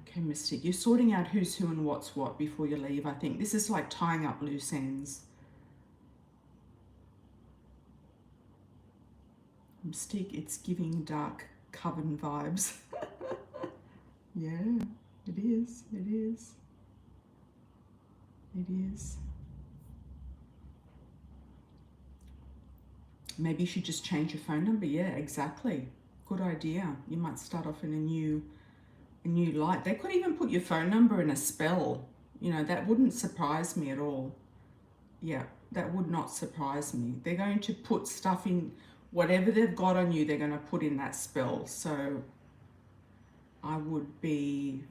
Okay, Mystic. You're sorting out who's who and what's what before you leave, I think. This is like tying up loose ends. Mystique, it's giving dark coven vibes. Yeah, it is. It is. It is. Maybe you should just change your phone number. Yeah, exactly. Good idea. You might start off in a new light. They could even put your phone number in a spell. You know, that wouldn't surprise me at all. Yeah, that would not surprise me. They're going to put stuff in, whatever they've got on you, they're going to put in that spell. So I would be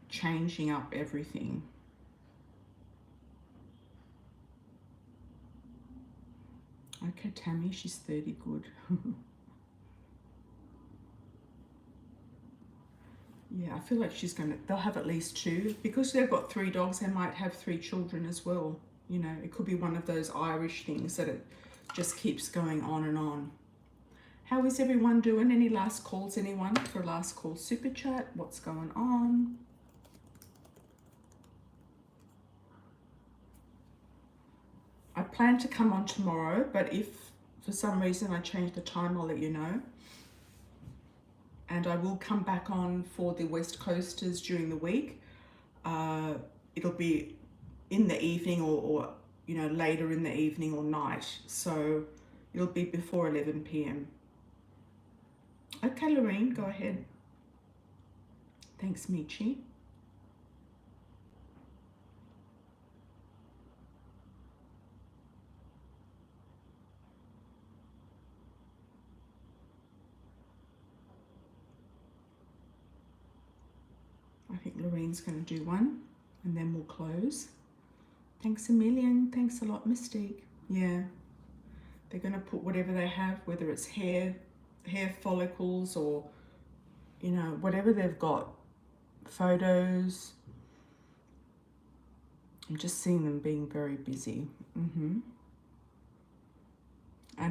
changing up everything. Okay, Tammy, she's 30, good. Yeah, I feel like they'll have at least 2. Because they've got 3 dogs, they might have 3 children as well. You know, it could be one of those Irish things that it just keeps going on and on. How is everyone doing? Any last calls, anyone, for last call super chat? What's going on? I plan to come on tomorrow, but if for some reason I change the time, I'll let you know. And I will come back on for the West Coasters during the week. It'll be in the evening or you know, later in the evening or night. So it'll be before 11 p.m. Okay, Lorraine, go ahead. Thanks, Michi. I think Lorraine's going to do one and then we'll close. Thanks a million. Thanks a lot, Mystique. Yeah, they're going to put whatever they have, whether it's hair follicles or, you know, whatever they've got. Photos. I'm just seeing them being very busy. And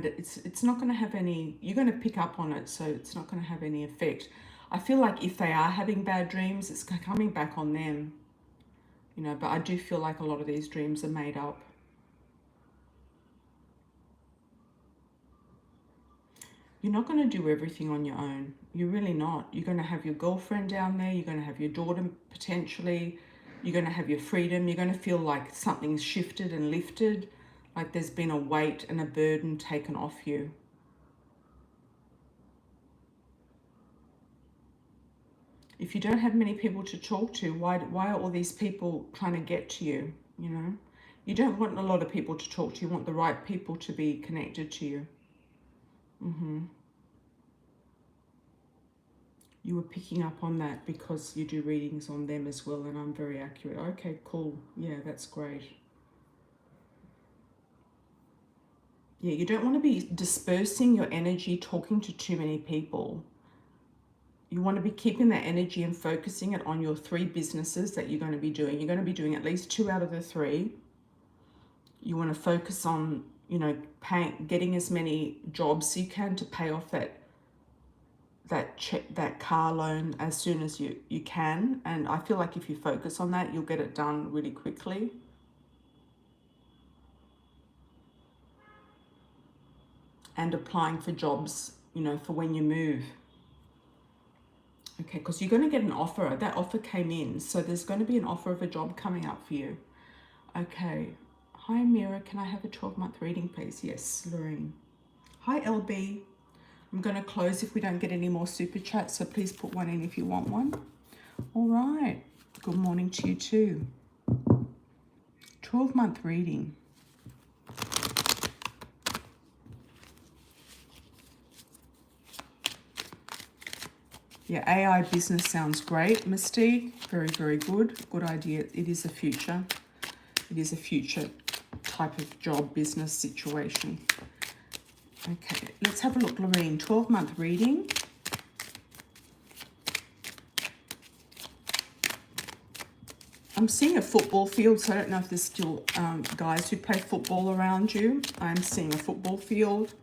it's not going to have any, you're going to pick up on it, so it's not going to have any effect. I feel like if they are having bad dreams, it's coming back on them. You know, but I do feel like a lot of these dreams are made up. You're not going to do everything on your own. You're really not. You're going to have your girlfriend down there. You're going to have your daughter potentially. You're going to have your freedom. You're going to feel like something's shifted and lifted, like there's been a weight and a burden taken off you. If you don't have many people to talk to, why are all these people trying to get to you, you know? You don't want a lot of people to talk to you. You want the right people to be connected to you. You were picking up on that because you do readings on them as well, and I'm very accurate. Okay, cool. Yeah, that's great. Yeah, you don't want to be dispersing your energy talking to too many people. You want to be keeping that energy and focusing it on your 3 businesses that you're going to be doing. You're going to be doing at least 2 out of the 3. You want to focus on, you know, getting as many jobs you can to pay off that car loan as soon as you can. And I feel like if you focus on that, you'll get it done really quickly. And applying for jobs, you know, for when you move. Okay, because you're going to get an offer. That offer came in, so there's going to be an offer of a job coming up for you. Okay. Hi, Amira. Can I have a 12-month reading, please? Yes, Lorraine. Hi, LB. I'm going to close if we don't get any more super chats, so please put one in if you want one. All right. Good morning to you too. 12-month reading. Yeah, AI business sounds great, Mystique. Very, very good. Good idea. It is a future. It is a future type of job, business situation. Okay, let's have a look, Lorraine. 12-month reading. I'm seeing a football field, so I don't know if there's still guys who play football around you. I'm seeing a football field.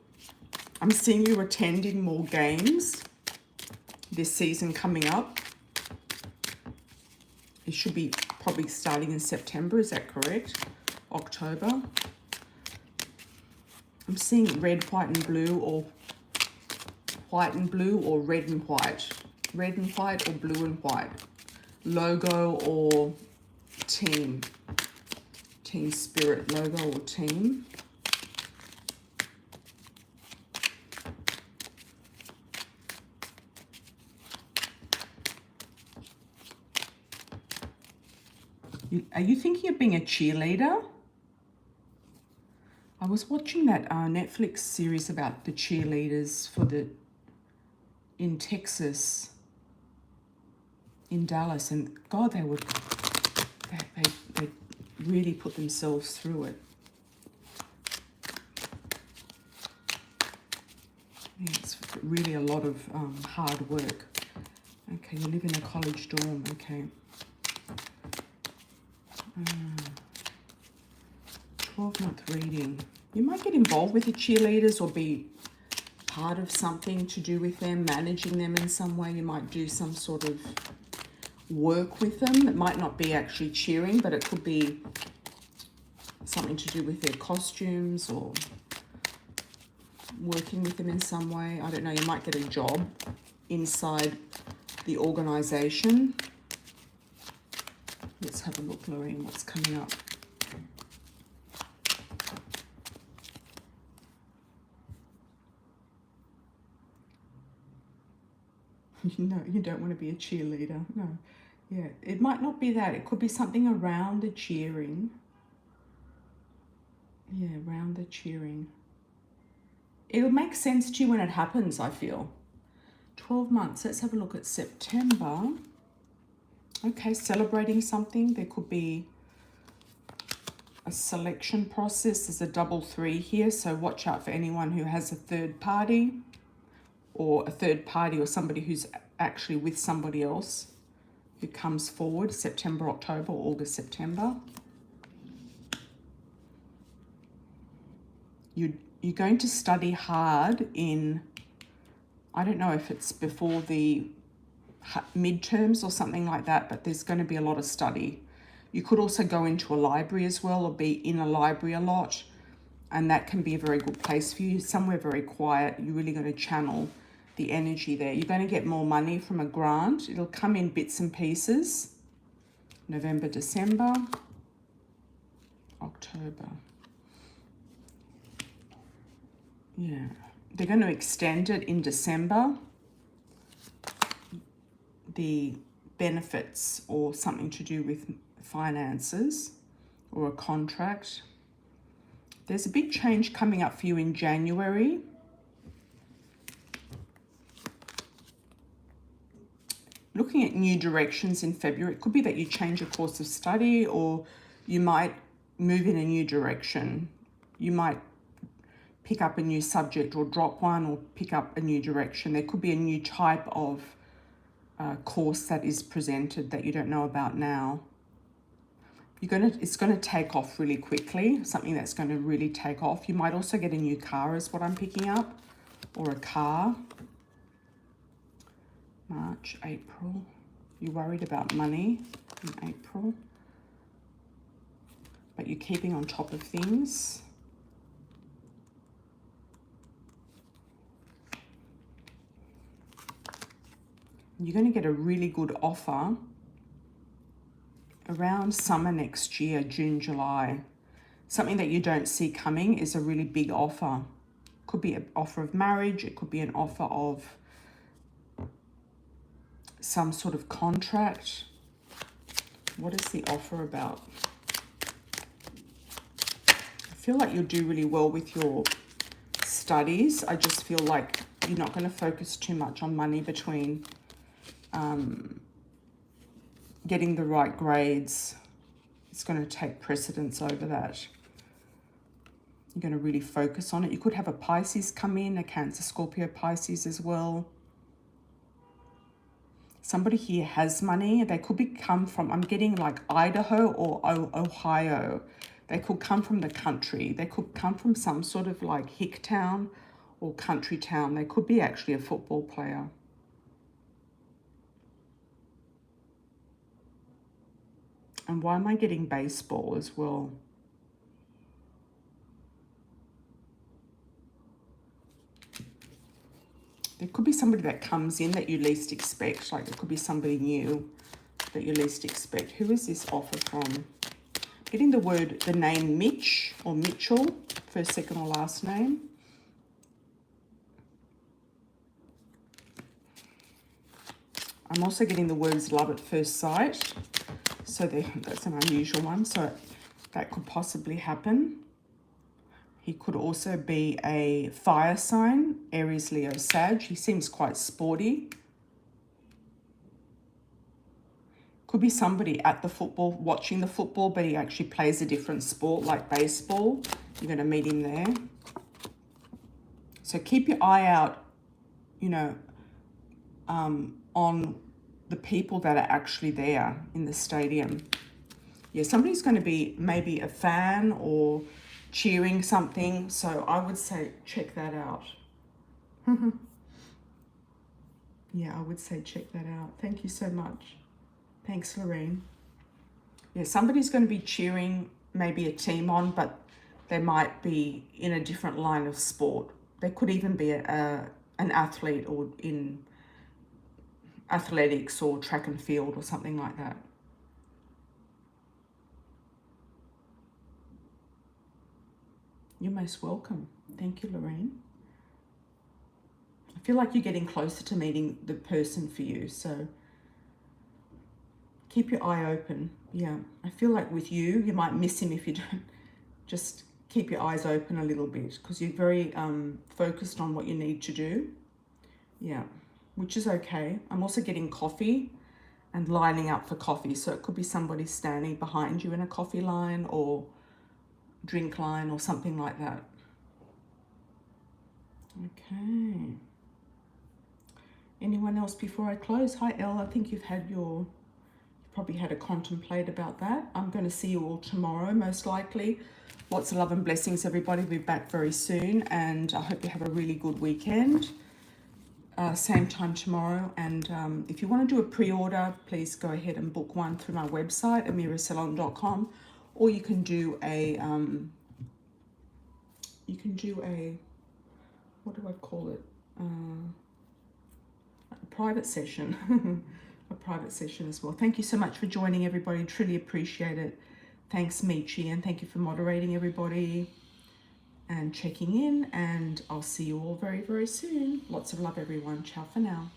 I'm seeing you attending more games this season coming up. It should be probably starting in September, is that correct? October. I'm seeing red, white and blue, or white and blue, or red and white. Red and white or blue and white. Logo or team. Team spirit, logo or team. Are you thinking of being a cheerleader? I was watching that Netflix series about the cheerleaders in Texas, in Dallas, and God, they really put themselves through it. really a lot of hard work. Okay, you live in a college dorm. Okay. 12-month reading. You might get involved with the cheerleaders or be part of something to do with them, managing them in some way. You might do some sort of work with them. It might not be actually cheering, but it could be something to do with their costumes or working with them in some way. I don't know, you might get a job inside the organization. Let's have a look, Lorraine, what's coming up. No, you don't want to be a cheerleader. No. Yeah, it might not be that. It could be something around the cheering. Yeah, around the cheering. It'll make sense to you when it happens, I feel. 12 months. Let's have a look at September. Okay, celebrating something. There could be a selection process. There's a double 3 here, so watch out for anyone who has a third party or somebody who's actually with somebody else who comes forward. September, October, August, September. You're going to study hard in, I don't know if it's before the midterms or something like that, but there's going to be a lot of study. You could also go into a library as well, or be in a library a lot, and that can be a very good place for you. Somewhere very quiet. You're really going to channel the energy there. You're going to get more money from a grant. It'll come in bits and pieces. November, December, October. Yeah, they're going to extend it in December. The benefits or something to do with finances or a contract. There's a big change coming up for you in January. Looking at new directions in February. It could be that you change your course of study, or you might move in a new direction. You might pick up a new subject or drop one, or pick up a new direction. There could be a new type of course that is presented that you don't know about now. It's going to take off really quickly, something that's going to really take off. You might also get a new car is what I'm picking up, or a car. March, April. You're worried about money in April, but you're keeping on top of things. You're going to get a really good offer around summer next year, June, July. Something that you don't see coming is a really big offer. Could be an offer of marriage. It could be an offer of some sort of contract. What is the offer about? I feel like you'll do really well with your studies. I just feel like you're not going to focus too much on money between getting the right grades. It's going to take precedence over that. You're going to really focus on it. You could have a Pisces come in, a Cancer, Scorpio, Pisces as well. Somebody here has money. They could come from, I'm getting like Idaho or Ohio. They could come from the country. They could come from some sort of like hick town or country town. They could be actually a football player. And why am I getting baseball as well? There could be somebody that comes in that you least expect. Like it could be somebody new that you least expect. Who is this offer from? Getting the name Mitch or Mitchell, first, second or last name. I'm also getting the words love at first sight. So that's an unusual one. So that could possibly happen. He could also be a fire sign, Aries, Leo, Sag. He seems quite sporty. Could be somebody at the football, watching the football, but he actually plays a different sport like baseball. You're going to meet him there. So keep your eye out you know, on the people that are actually there in the stadium. Yeah, somebody's going to be maybe a fan or cheering something. So I would say check that out. Yeah, I would say check that out. Thank you so much. Thanks, Lorraine. Yeah, somebody's going to be cheering maybe a team on, but they might be in a different line of sport. They could even be an athlete or in athletics or track and field or something like that. You're most welcome. Thank you, Lorraine. I feel like you're getting closer to meeting the person for you, so keep your eye open. Yeah, I feel like with you, you might miss him if you don't. Just keep your eyes open a little bit because you're very focused on what you need to do. Yeah, which is okay. I'm also getting coffee and lining up for coffee. So it could be somebody standing behind you in a coffee line or drink line or something like that. Okay. Anyone else before I close? Hi, Elle. I think you've probably had a contemplate about that. I'm going to see you all tomorrow, most likely. Lots of love and blessings, everybody. We'll be back very soon, and I hope you have a really good weekend. Same time tomorrow, and if you want to do a pre-order, please go ahead and book one through my website, amiracelon.com, or you can do a what do I call it? A private session. A private session as well. Thank you so much for joining, everybody. Truly appreciate it. Thanks, Michi, and thank you for moderating, everybody, and checking in, and I'll see you all very, very soon. Lots of love, everyone. Ciao for now.